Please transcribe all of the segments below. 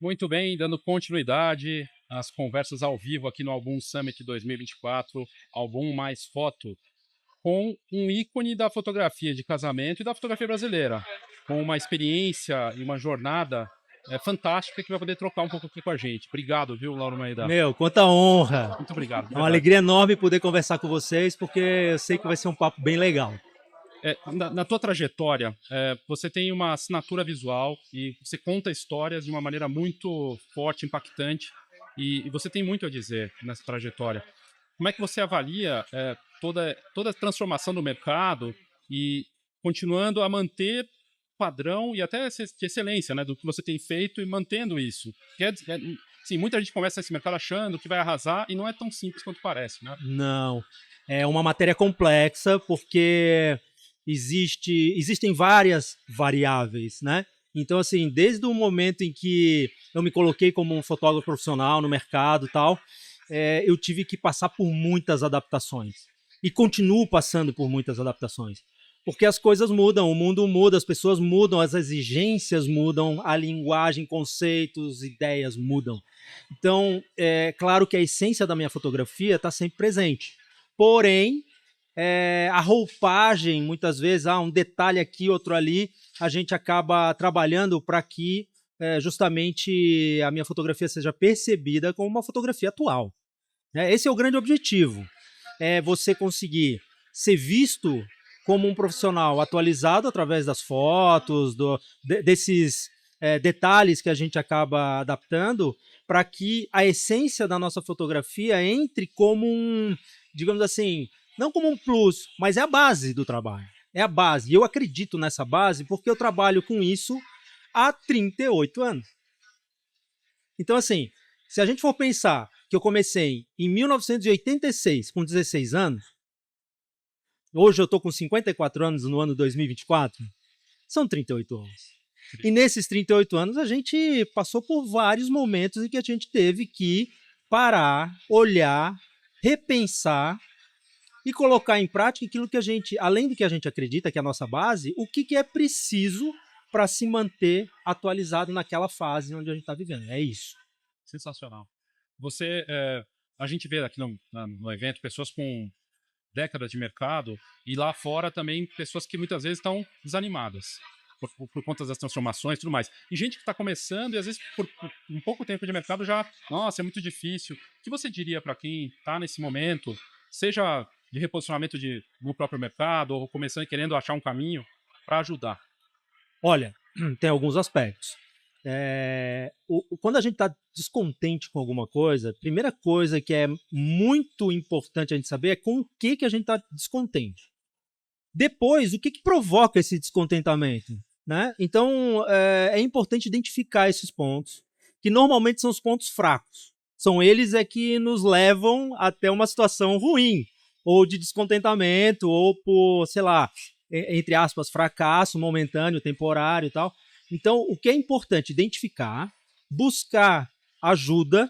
Muito bem, dando continuidade às conversas ao vivo aqui no Album Summit 2024, Album mais Foto, com um ícone da fotografia de casamento e da fotografia brasileira, com uma experiência e uma jornada fantástica que vai poder trocar um pouco aqui com a gente. Obrigado, viu, Lauro Maeda? Meu, quanta honra. Muito obrigado, de É uma verdade. alegria enorme poder conversar com vocês, porque eu sei que vai ser um papo bem legal. Na tua trajetória, você tem uma assinatura visual e você conta histórias de uma maneira muito forte, impactante, e você tem muito a dizer nessa trajetória. Como é que você avalia toda a transformação do mercado e continuando a manter padrão e até de excelência, né, do que você tem feito e mantendo isso? Sim, muita gente começa nesse mercado achando que vai arrasar e não é tão simples quanto parece, né? Não, é uma matéria complexa, porque existem várias variáveis, né? Então, assim, desde o momento em que eu me coloquei como um fotógrafo profissional no mercado e tal, eu tive que passar por muitas adaptações. E continuo passando por muitas adaptações. Porque as coisas mudam, o mundo muda, as pessoas mudam, as exigências mudam, a linguagem, conceitos, ideias mudam. Então, é claro que a essência da minha fotografia está sempre presente. Porém, a roupagem, muitas vezes, um detalhe aqui, outro ali, a gente acaba trabalhando para que justamente a minha fotografia seja percebida como uma fotografia atual. Esse é o grande objetivo. É você conseguir ser visto como um profissional atualizado através das fotos, desses detalhes que a gente acaba adaptando, para que a essência da nossa fotografia entre como um, digamos assim, não como um plus, mas é a base do trabalho. É a base. E eu acredito nessa base porque eu trabalho com isso há 38 anos. Então, assim, se a gente for pensar que eu comecei em 1986, com 16 anos, hoje eu estou com 54 anos no ano 2024, são 38 anos. E nesses 38 anos a gente passou por vários momentos em que a gente teve que parar, olhar, repensar e colocar em prática aquilo que a gente, além do que a gente acredita, que é a nossa base, o que é preciso para se manter atualizado naquela fase onde a gente está vivendo. É isso. Sensacional. A gente vê aqui no evento pessoas com décadas de mercado e lá fora também pessoas que muitas vezes estão desanimadas por conta das transformações e tudo mais. E gente que está começando e às vezes por um pouco tempo de mercado já, nossa, é muito difícil. O que você diria para quem está nesse momento, seja de reposicionamento no próprio mercado ou começando e querendo achar um caminho para ajudar? Olha, tem alguns aspectos. Quando a gente está descontente com alguma coisa, primeira coisa que é muito importante a gente saber é com o que a gente está descontente. Depois, o que provoca esse descontentamento? Né? Então, é importante identificar esses pontos, que normalmente são os pontos fracos. São eles que nos levam até uma situação ruim, ou de descontentamento, ou por, sei lá, entre aspas, fracasso momentâneo, temporário e tal. Então, o que é importante? Identificar, buscar ajuda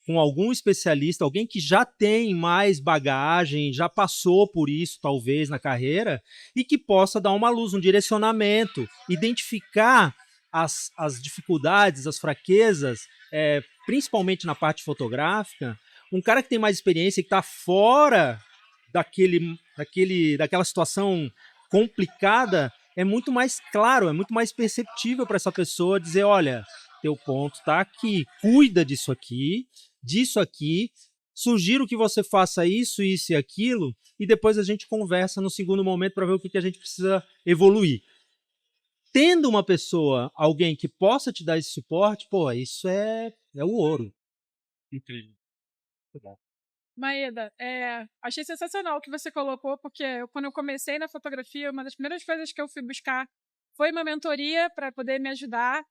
com algum especialista, alguém que já tem mais bagagem, já passou por isso, talvez, na carreira, e que possa dar uma luz, um direcionamento, identificar as dificuldades, as fraquezas, principalmente na parte fotográfica. Um cara que tem mais experiência, que está fora daquela situação complicada, é muito mais claro, é muito mais perceptível para essa pessoa dizer, olha, teu ponto está aqui, cuida disso aqui, sugiro que você faça isso, isso e aquilo, e depois a gente conversa no segundo momento para ver o que a gente precisa evoluir. Tendo uma pessoa, alguém que possa te dar esse suporte, pô, isso é o ouro. Incrível. Muito bom. Maeda, achei sensacional o que você colocou, porque quando eu comecei na fotografia, uma das primeiras coisas que eu fui buscar foi uma mentoria para poder me ajudar.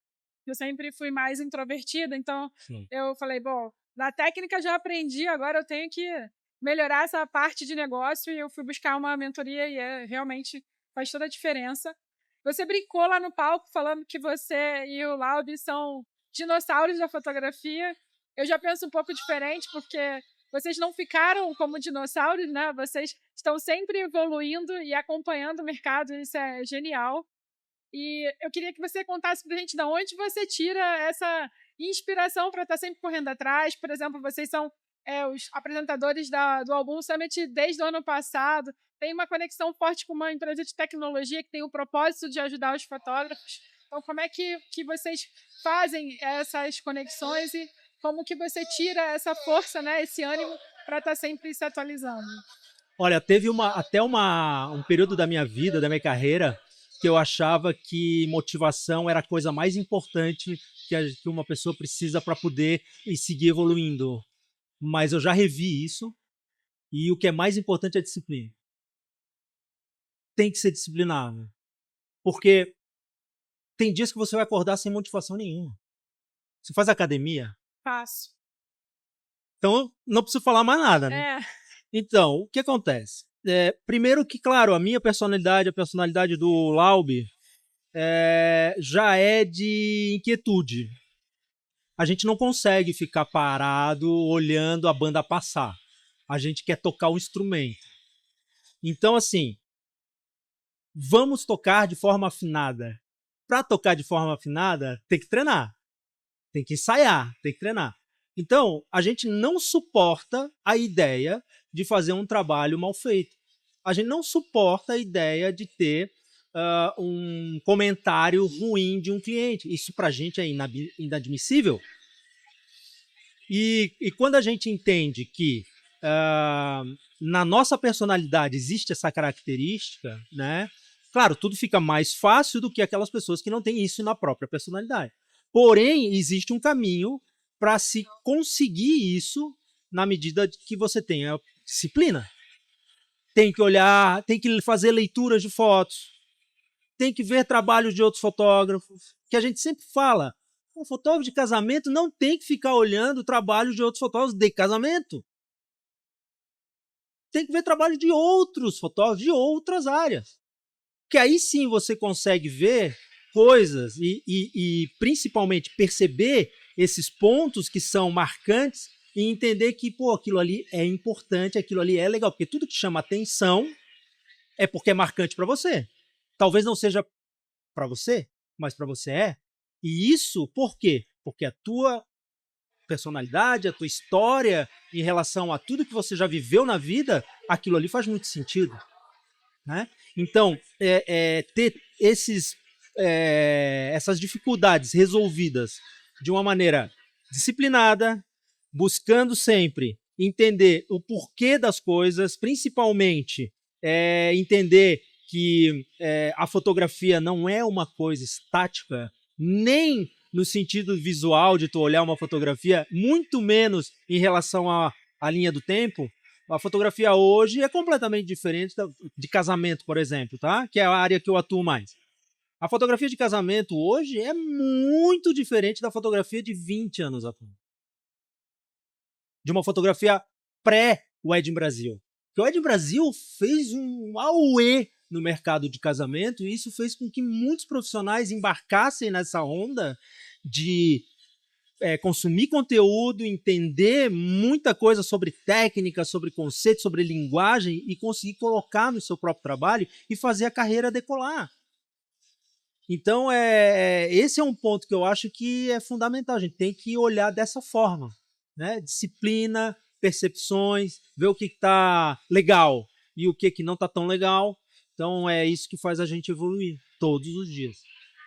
Eu sempre fui mais introvertida, então Sim. eu falei, bom, na técnica já aprendi, agora eu tenho que melhorar essa parte de negócio, e eu fui buscar uma mentoria e realmente faz toda a diferença. Você brincou lá no palco falando que você e o Laudi são dinossauros da fotografia. Eu já penso um pouco diferente, porque vocês não ficaram como dinossauros, né? Vocês estão sempre evoluindo e acompanhando o mercado, isso é genial. E eu queria que você contasse pra gente de onde você tira inspiração para estar sempre correndo atrás. Por exemplo, vocês são os apresentadores do Album Summit desde o ano passado. Tem uma conexão forte com uma empresa de tecnologia que tem o propósito de ajudar os fotógrafos. Então, como é que vocês fazem essas conexões e como que você tira essa força, né, esse ânimo para estar sempre se atualizando? Olha, teve um período da minha vida, da minha carreira, que eu achava que motivação era a coisa mais importante que uma pessoa precisa para poder seguir evoluindo. Mas eu já revi isso e o que é mais importante é a disciplina. Tem que ser disciplinado. Porque tem dias que você vai acordar sem motivação nenhuma. Você faz academia? Faço. Então, não preciso falar mais nada, né? Então, o que acontece? Primeiro que, claro, a minha personalidade, a personalidade do Laub, já é de inquietude. A gente não consegue ficar parado olhando a banda passar. A gente quer tocar o instrumento. Então, assim, vamos tocar de forma afinada. Para tocar de forma afinada, tem que treinar. Tem que ensaiar, tem que treinar. Então, a gente não suporta a ideia de fazer um trabalho mal feito. A gente não suporta a ideia de ter um comentário ruim de um cliente. Isso para a gente é inadmissível. E quando a gente entende que na nossa personalidade existe essa característica, né? Claro, tudo fica mais fácil do que aquelas pessoas que não têm isso na própria personalidade. Porém, existe um caminho para se conseguir isso na medida que você tenha disciplina. Tem que olhar, tem que fazer leituras de fotos, tem que ver trabalhos de outros fotógrafos, que a gente sempre fala, um fotógrafo de casamento não tem que ficar olhando o trabalho de outros fotógrafos de casamento. Tem que ver trabalho de outros fotógrafos, de outras áreas. Que aí sim você consegue ver coisas e principalmente perceber esses pontos que são marcantes e entender que, aquilo ali é importante, aquilo ali é legal. Porque tudo que chama atenção é porque é marcante para você. Talvez não seja para você, mas para você é. E isso por quê? Porque a tua personalidade, a tua história em relação a tudo que você já viveu na vida, aquilo ali faz muito sentido. Né? Então, ter essas dificuldades resolvidas de uma maneira disciplinada, buscando sempre entender o porquê das coisas, principalmente entender que a fotografia não é uma coisa estática, nem no sentido visual de tu olhar uma fotografia, muito menos em relação à linha do tempo. A fotografia hoje é completamente diferente de casamento, por exemplo, tá? Que é a área que eu atuo mais. A fotografia de casamento hoje é muito diferente da fotografia de 20 anos atrás. De uma fotografia pré-Wedding Brasil. Porque o Wedding Brasil fez um auê no mercado de casamento e isso fez com que muitos profissionais embarcassem nessa onda de consumir conteúdo, entender muita coisa sobre técnica, sobre conceito, sobre linguagem e conseguir colocar no seu próprio trabalho e fazer a carreira decolar. Então, esse é um ponto que eu acho que é fundamental. A gente tem que olhar dessa forma, né? Disciplina, percepções, ver o que está legal e o que não está tão legal. Então, é isso que faz a gente evoluir todos os dias.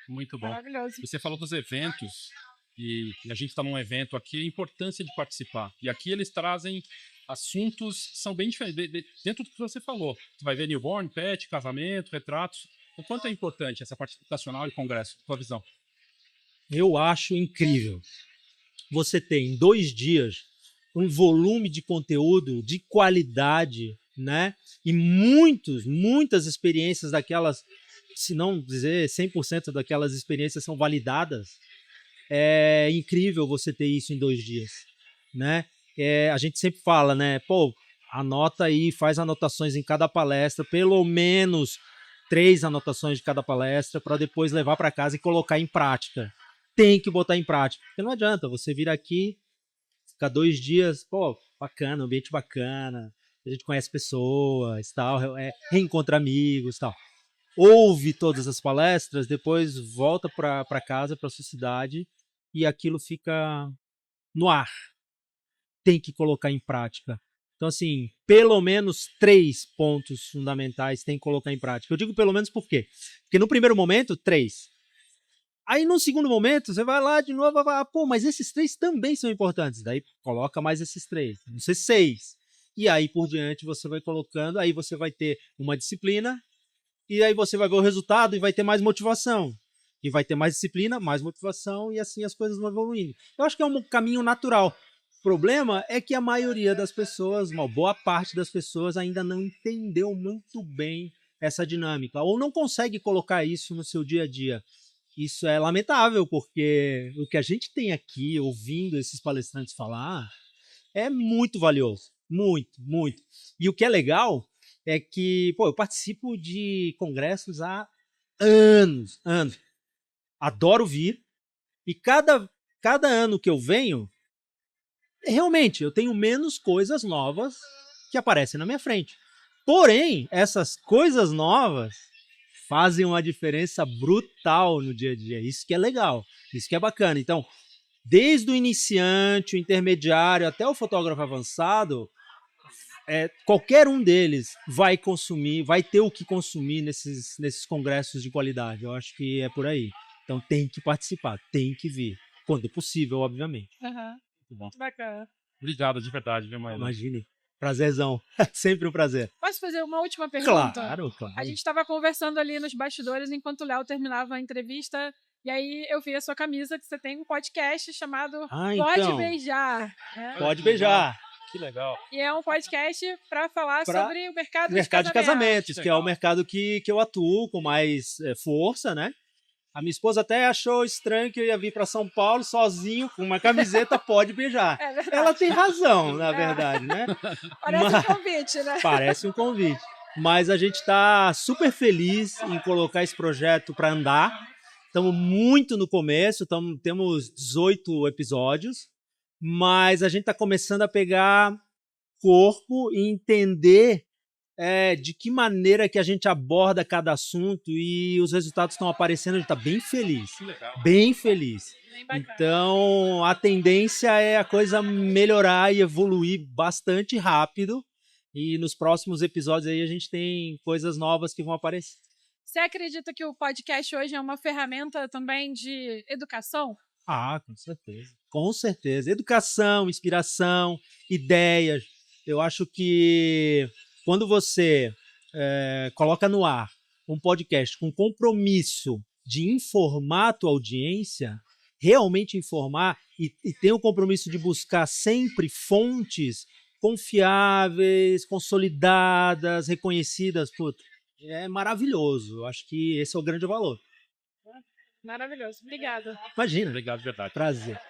Muito bom. Maravilhoso. Você falou dos eventos. E a gente está num evento aqui, a importância de participar. E aqui eles trazem assuntos que são bem diferentes, dentro do que você falou. Você vai ver newborn, pet, casamento, retratos. O quanto é importante essa parte educacional e congresso, sua visão? Eu acho incrível. Você tem em 2 dias um volume de conteúdo de qualidade, né? E muitas experiências daquelas, se não dizer 100% daquelas experiências são validadas. É incrível você ter isso em 2 dias, né? A gente sempre fala, né? Anota aí, faz anotações em cada palestra, pelo menos 3 anotações de cada palestra para depois levar para casa e colocar em prática. Tem que botar em prática, porque não adianta você vir aqui, ficar 2 dias, bacana, ambiente bacana, a gente conhece pessoas, tal, reencontra amigos, tal. Ouve todas as palestras, depois volta para casa, para sua cidade e aquilo fica no ar. Tem que colocar em prática. Então, assim, pelo menos 3 pontos fundamentais tem que colocar em prática. Eu digo pelo menos por quê? Porque no primeiro momento, 3. Aí no segundo momento, você vai lá de novo, vai falar, pô, mas esses 3 também são importantes. Daí coloca mais esses 3, não sei, 6. E aí por diante você vai colocando, aí você vai ter uma disciplina, e aí você vai ver o resultado e vai ter mais motivação. E vai ter mais disciplina, mais motivação, e assim as coisas vão evoluindo. Eu acho que é um caminho natural. O problema é que a maioria das pessoas, uma boa parte das pessoas ainda não entendeu muito bem essa dinâmica, ou não consegue colocar isso no seu dia a dia. Isso é lamentável, porque o que a gente tem aqui, ouvindo esses palestrantes falar, é muito valioso. Muito, muito. E o que é legal é que, pô, eu participo de congressos há anos. Adoro vir. E cada ano que eu venho, realmente, eu tenho menos coisas novas que aparecem na minha frente. Porém, essas coisas novas fazem uma diferença brutal no dia a dia. Isso que é legal, isso que é bacana. Então, desde o iniciante, o intermediário, até o fotógrafo avançado, qualquer um deles vai consumir, vai ter o que consumir nesses congressos de qualidade. Eu acho que é por aí. Então, tem que participar, tem que vir. Quando possível, obviamente. Aham. Muito bom. Bacana. Obrigado, de verdade, viu, Maíra? Imagine. Prazerzão. Sempre um prazer. Posso fazer uma última pergunta? Claro. A gente estava conversando ali nos bastidores enquanto o Léo terminava a entrevista. E aí eu vi a sua camisa, que você tem um podcast chamado Pode Beijar. Né? Pode Beijar. Que legal. E é um podcast para falar sobre o mercado de casamentos, que é o mercado que eu atuo com mais força, né? A minha esposa até achou estranho que eu ia vir para São Paulo sozinho com uma camiseta Pode Beijar. É verdade. Ela tem razão, na verdade, né? Parece um convite, né? Parece um convite. Mas a gente está super feliz em colocar esse projeto para andar. Estamos muito no começo, temos 18 episódios, mas a gente está começando a pegar corpo e entender de que maneira que a gente aborda cada assunto, e os resultados estão aparecendo, a gente está bem feliz. Bem feliz. Então, a tendência é a coisa melhorar e evoluir bastante rápido, e nos próximos episódios aí a gente tem coisas novas que vão aparecer. Você acredita que o podcast hoje é uma ferramenta também de educação? Ah, com certeza. Com certeza. Educação, inspiração, ideias. Eu acho que quando você coloca no ar um podcast com compromisso de informar a tua audiência, realmente informar, e tem o compromisso de buscar sempre fontes confiáveis, consolidadas, reconhecidas, é maravilhoso. Eu acho que esse é o grande valor. Maravilhoso. Obrigada. Imagina. Obrigado, de verdade. Prazer.